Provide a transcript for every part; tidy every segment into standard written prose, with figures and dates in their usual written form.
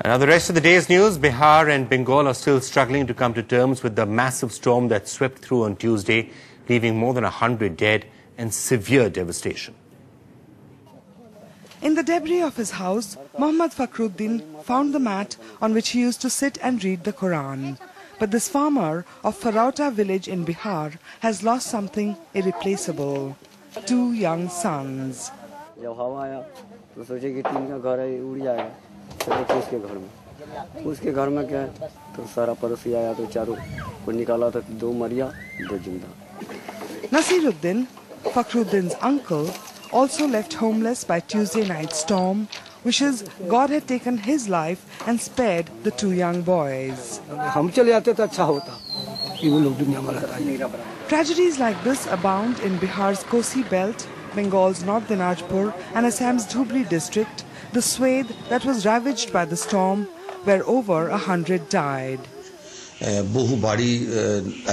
Now the rest of the day's news, Bihar and Bengal are still struggling to come to terms with the massive storm that swept through on Tuesday, leaving more than 100 dead and severe devastation. In the debris of his house, Mohammad Fakhruddin found the mat on which he used to sit and read the Quran. But this farmer of Farauta village in Bihar has lost something irreplaceable: 2 young sons. उसके घर में क्या है तो सारा पड़ोसी आया तो चारों को निकाला तो 2 मरिया 2 जिंदा. Nasiruddin, Fakhruddin's uncle, also left homeless by Tuesday night storm, wishes God had taken his life and spared the 2 young boys. हम चले जाते तो अच्छा होता कि वो लोग दुनिया में रहता. Tragedies like this abound in Bihar's Kosi belt, Bengal's North Dinajpur and Assam's Dhubri district, the swathe that was ravaged by the storm, where over 100 died. বহু বাড়ি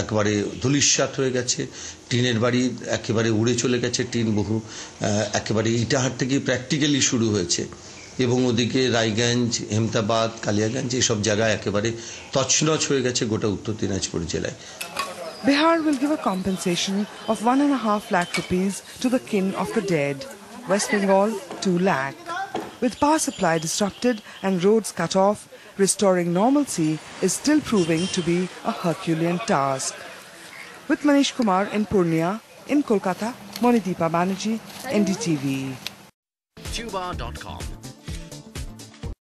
একবারে ধুলিস্যাৎ হয়ে গেছে, টিনের বাড়ি একেবারে উড়ে চলে গেছে, টিন বহু একেবারে ইটাহার থেকে প্র্যাকটিক্যালি শুরু হয়েছে এবং ওদিকে রায়গঞ্জ, হেমতাবাদ, কালিয়াগঞ্জ এসব জায়গায় একেবারে তছনছ হয়ে গেছে গোটা উত্তর দিনাজপুর জেলায়. Bihar will give a compensation of 1.5 lakh rupees to the kin of the dead. West Bengal 2 lakh. With power supply disrupted and roads cut off, restoring normalcy is still proving to be a Herculean task. With Manish Kumar in Purnia, in Kolkata, Monideepa Banerjee, NDTV. Tuba.com